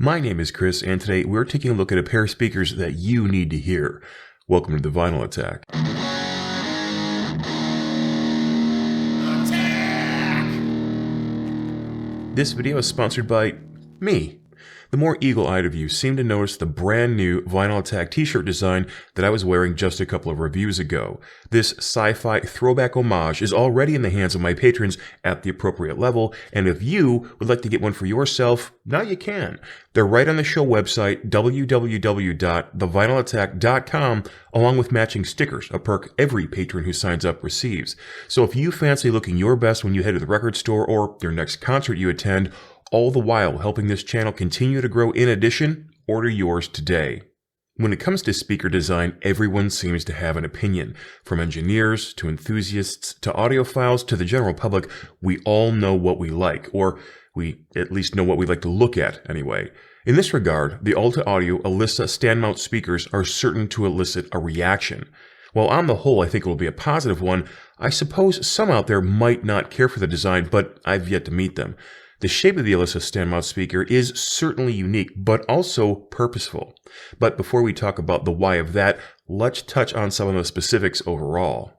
My name is Chris, and today we're taking a look at a pair of speakers that you need to hear. Welcome to the Vinyl Attack. This video is sponsored by me. The more eagle-eyed of you seem to notice the brand new Vinyl Attack t-shirt design that I was wearing just a couple of reviews ago. This sci-fi throwback homage is already in the hands of my patrons at the appropriate level, and if you would like to get one for yourself, now you can. They're right on the show website, www.thevinylattack.com, along with matching stickers, a perk every patron who signs up receives. So if you fancy looking your best when you head to the record store or your next concert you attend, all the while helping this channel continue to grow in addition, order yours today. When it comes to speaker design, everyone seems to have an opinion. From engineers to enthusiasts to audiophiles to the general public, we all know what we like, or we at least know what we like to look at anyway. In this regard, the Alta Audio Alyssa stand mount speakers are certain to elicit a reaction. While on the whole I think it will be a positive one, I suppose some out there might not care for the design, but I've yet to meet them. The shape of the Alyssa stand mount speaker is certainly unique, but also purposeful. But before we talk about the why of that, let's touch on some of the specifics overall.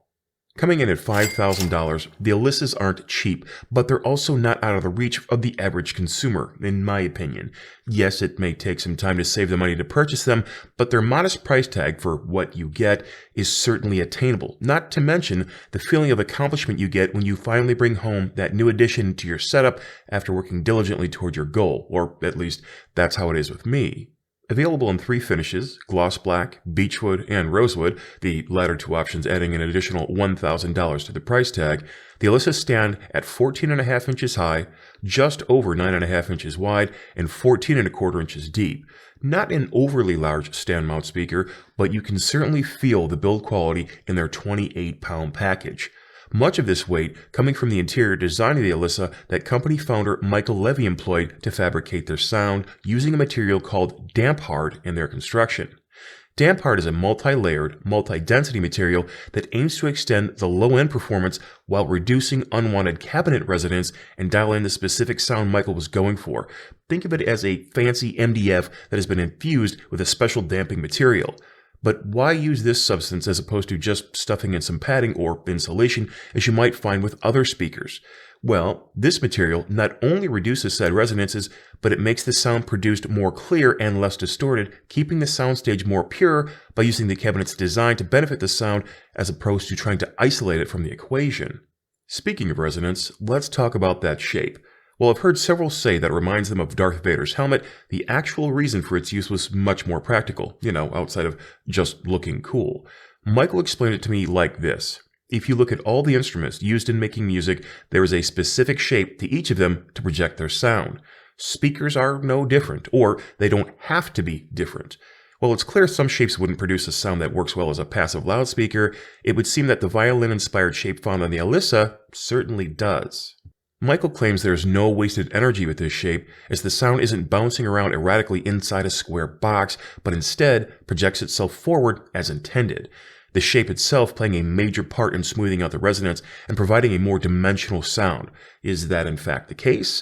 Coming in at $5,000, the Alyssas aren't cheap, but they're also not out of the reach of the average consumer, in my opinion. Yes, it may take some time to save the money to purchase them, but their modest price tag for what you get is certainly attainable, not to mention the feeling of accomplishment you get when you finally bring home that new addition to your setup after working diligently toward your goal, or at least that's how it is with me. Available in 3 finishes, gloss black, beechwood, and rosewood, the latter 2 options adding an additional $1,000 to the price tag, the Alyssa stand at 14.5 inches high, just over 9.5 inches wide, and 14.25 inches deep. Not an overly large stand mount speaker, but you can certainly feel the build quality in their 28-pound package. Much of this weight coming from the interior design of the Alyssa that company founder Michael Levy employed to fabricate their sound using a material called damp hard in their construction. Damp hard is a multi-layered, multi-density material that aims to extend the low-end performance while reducing unwanted cabinet resonance and dial in the specific sound Michael was going for. Think of it as a fancy MDF that has been infused with a special damping material. But why use this substance as opposed to just stuffing in some padding or insulation as you might find with other speakers? Well, this material not only reduces said resonances, but it makes the sound produced more clear and less distorted, keeping the soundstage more pure by using the cabinet's design to benefit the sound as opposed to trying to isolate it from the equation. Speaking of resonance, let's talk about that shape. While I've heard several say that it reminds them of Darth Vader's helmet, the actual reason for its use was much more practical, outside of just looking cool. Michael explained it to me like this. If you look at all the instruments used in making music, there is a specific shape to each of them to project their sound. Speakers are no different, or they don't have to be different. While it's clear some shapes wouldn't produce a sound that works well as a passive loudspeaker, it would seem that the violin-inspired shape found on the Alyssa certainly does. Michael claims there's no wasted energy with this shape, as the sound isn't bouncing around erratically inside a square box, but instead projects itself forward as intended. The shape itself playing a major part in smoothing out the resonance and providing a more dimensional sound. Is that in fact the case?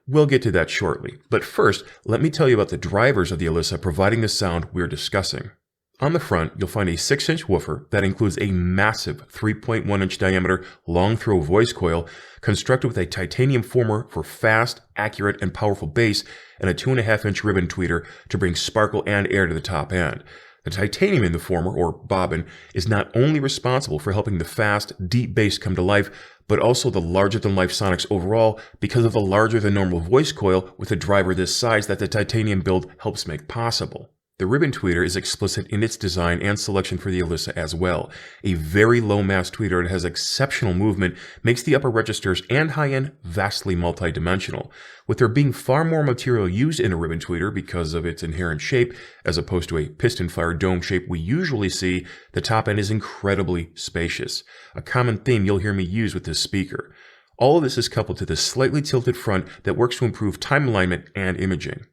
We'll get to that shortly, but first, let me tell you about the drivers of the Alyssa providing the sound we're discussing. On the front, you'll find a 6-inch woofer that includes a massive 3.1-inch diameter long throw voice coil constructed with a titanium former for fast, accurate, and powerful bass and a 2.5-inch ribbon tweeter to bring sparkle and air to the top end. The titanium in the former, or bobbin, is not only responsible for helping the fast, deep bass come to life, but also the larger-than-life sonics overall because of the larger-than-normal voice coil with a driver this size that the titanium build helps make possible. The ribbon tweeter is explicit in its design and selection for the Alyssa as well. A very low-mass tweeter that has exceptional movement makes the upper registers and high-end vastly multidimensional. With there being far more material used in a ribbon tweeter because of its inherent shape, as opposed to a piston-fired dome shape we usually see, the top end is incredibly spacious, a common theme you'll hear me use with this speaker. All of this is coupled to the slightly tilted front that works to improve time alignment and imaging.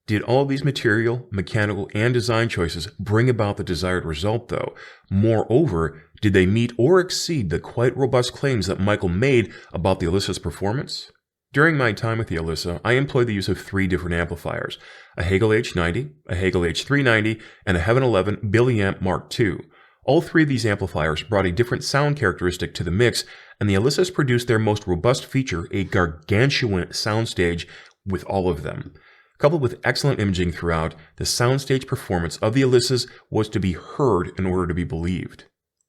Did all these material, mechanical, and design choices bring about the desired result, though? Moreover, did they meet or exceed the quite robust claims that Michael made about the Alyssa's performance? During my time with the Alyssa, I employed the use of 3 different amplifiers, a Hagel H90, a Hagel H390, and a Heaven 11 Billiamp Mark II. All 3 of these amplifiers brought a different sound characteristic to the mix, and the Alyssas produced their most robust feature, a gargantuan soundstage with all of them. Coupled with excellent imaging throughout, the soundstage performance of the Alyssas was to be heard in order to be believed.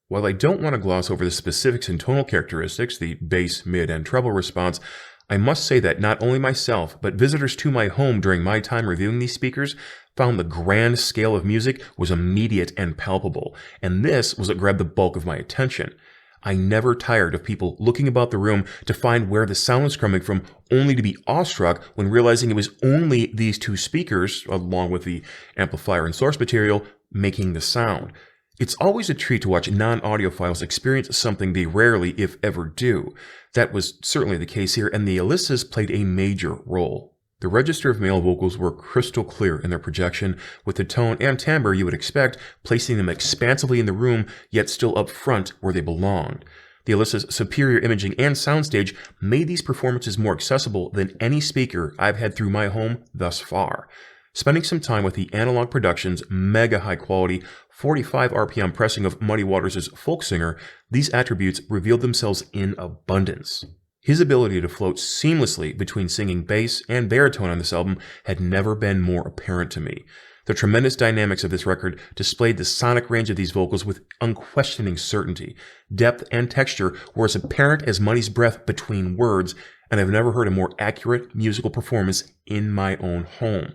While I don't want to gloss over the specifics and tonal characteristics, the bass, mid, and treble response, I must say that not only myself, but visitors to my home during my time reviewing these speakers found the grand scale of music was immediate and palpable, and this was what grabbed the bulk of my attention. I never tired of people looking about the room to find where the sound was coming from, only to be awestruck when realizing it was only these 2 speakers, along with the amplifier and source material, making the sound. It's always a treat to watch non-audiophiles experience something they rarely, if ever, do. That was certainly the case here, and the Alyssas played a major role. The register of male vocals were crystal clear in their projection, with the tone and timbre you would expect, placing them expansively in the room, yet still up front where they belonged. The Alyssa's superior imaging and soundstage made these performances more accessible than any speaker I've had through my home thus far. Spending some time with the Analog Productions' mega high quality 45 RPM pressing of Muddy Waters' Folk Singer, these attributes revealed themselves in abundance. His ability to float seamlessly between singing bass and baritone on this album had never been more apparent to me. The tremendous dynamics of this record displayed the sonic range of these vocals with unquestioning certainty. Depth and texture were as apparent as Muddy's breath between words, and I've never heard a more accurate musical performance in my own home.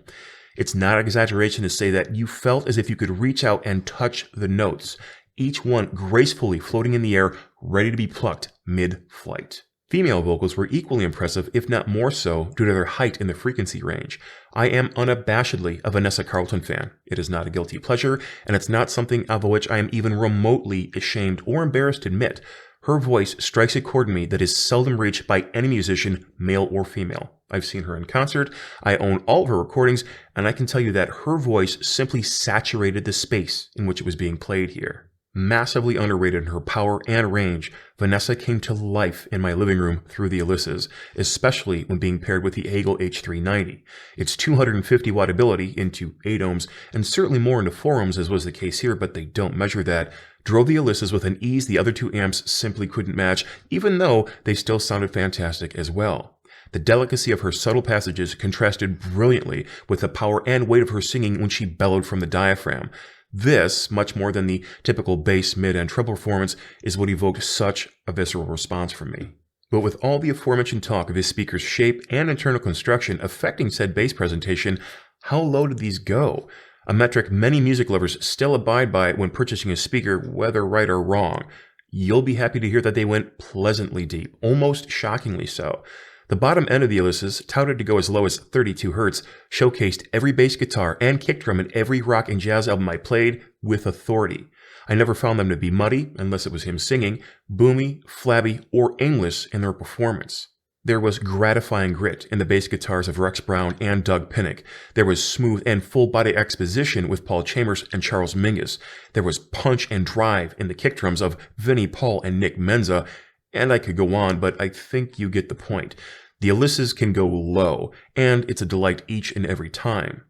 It's not an exaggeration to say that you felt as if you could reach out and touch the notes, each one gracefully floating in the air, ready to be plucked mid-flight. Female vocals were equally impressive, if not more so, due to their height in the frequency range. I am unabashedly a Vanessa Carlton fan. It is not a guilty pleasure, and it's not something of which I am even remotely ashamed or embarrassed to admit. Her voice strikes a chord in me that is seldom reached by any musician, male or female. I've seen her in concert, I own all of her recordings, and I can tell you that her voice simply saturated the space in which it was being played here. Massively underrated in her power and range, Vanessa came to life in my living room through the Alyssas, especially when being paired with the Hagel H390. Its 250 watt ability into 8 ohms, and certainly more into 4 ohms as was the case here, but they don't measure that, drove the Alyssas with an ease the other 2 amps simply couldn't match, even though they still sounded fantastic as well. The delicacy of her subtle passages contrasted brilliantly with the power and weight of her singing when she bellowed from the diaphragm. This, much more than the typical bass, mid, and treble performance, is what evoked such a visceral response from me. But with all the aforementioned talk of his speaker's shape and internal construction affecting said bass presentation, how low did these go? A metric many music lovers still abide by when purchasing a speaker, whether right or wrong. You'll be happy to hear that they went pleasantly deep, almost shockingly so. The bottom end of the Alyssas, touted to go as low as 32 Hz, showcased every bass guitar and kick drum in every rock and jazz album I played with authority. I never found them to be muddy, unless it was him singing, boomy, flabby, or aimless in their performance. There was gratifying grit in the bass guitars of Rex Brown and Doug Pinnick. There was smooth and full-body exposition with Paul Chambers and Charles Mingus. There was punch and drive in the kick drums of Vinnie Paul and Nick Menza. And I could go on, but I think you get the point. The Alyssas can go low, and it's a delight each and every time.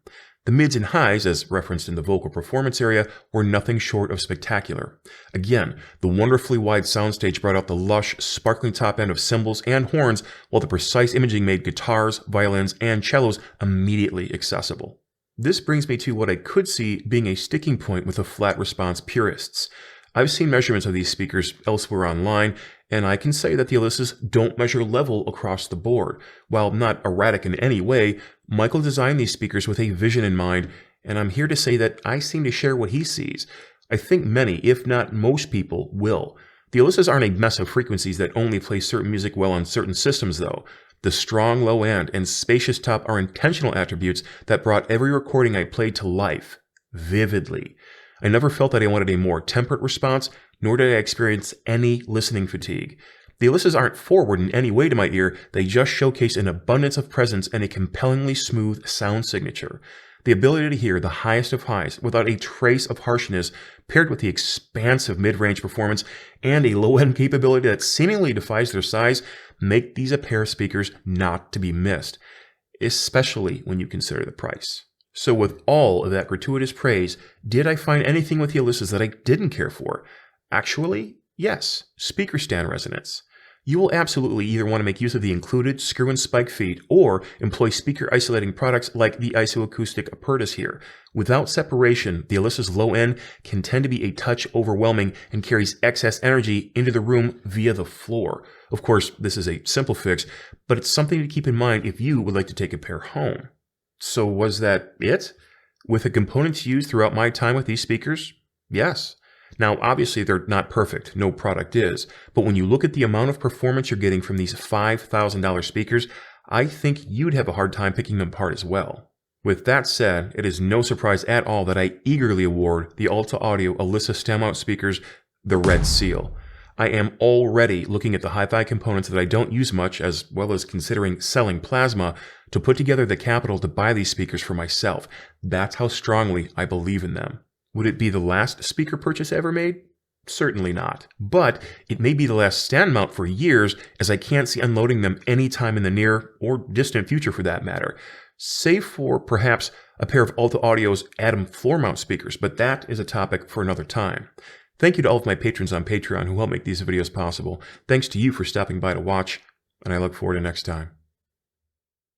The mids and highs, as referenced in the vocal performance area, were nothing short of spectacular. Again, the wonderfully wide soundstage brought out the lush, sparkling top end of cymbals and horns, while the precise imaging made guitars, violins, and cellos immediately accessible. This brings me to what I could see being a sticking point with the flat response purists. I've seen measurements of these speakers elsewhere online, and I can say that the Alyssas don't measure level across the board. While not erratic in any way, Michael designed these speakers with a vision in mind, and I'm here to say that I seem to share what he sees. I think many, if not most people, will. The Alyssas aren't a mess of frequencies that only play certain music well on certain systems, though. The strong low end and spacious top are intentional attributes that brought every recording I played to life, vividly. I never felt that I wanted a more temperate response, nor did I experience any listening fatigue. The Alyssas aren't forward in any way to my ear, they just showcase an abundance of presence and a compellingly smooth sound signature. The ability to hear the highest of highs without a trace of harshness, paired with the expansive mid-range performance and a low-end capability that seemingly defies their size, make these a pair of speakers not to be missed, especially when you consider the price. So with all of that gratuitous praise, did I find anything with the Alyssas that I didn't care for? Actually, yes, speaker stand resonance. You will absolutely either want to make use of the included screw and spike feet or employ speaker isolating products like the isoacoustic apparatus here. Without separation, the Alyssa's low end can tend to be a touch overwhelming and carries excess energy into the room via the floor. Of course, this is a simple fix, but it's something to keep in mind if you would like to take a pair home. So was that it? With the components used throughout my time with these speakers? Yes. Now, obviously, they're not perfect. No product is. But when you look at the amount of performance you're getting from these $5,000 speakers, I think you'd have a hard time picking them apart as well. With that said, it is no surprise at all that I eagerly award the Alta Audio Alyssa stem-out speakers the Red Seal. I am already looking at the hi-fi components that I don't use much, as well as considering selling plasma to put together the capital to buy these speakers for myself. That's how strongly I believe in them. Would it be the last speaker purchase ever made? Certainly not. But it may be the last stand mount for years, as I can't see unloading them anytime in the near or distant future for that matter. Save for perhaps a pair of Alta Audio's Atom floor mount speakers, but that is a topic for another time. Thank you to all of my patrons on Patreon who help make these videos possible. Thanks to you for stopping by to watch, and I look forward to next time.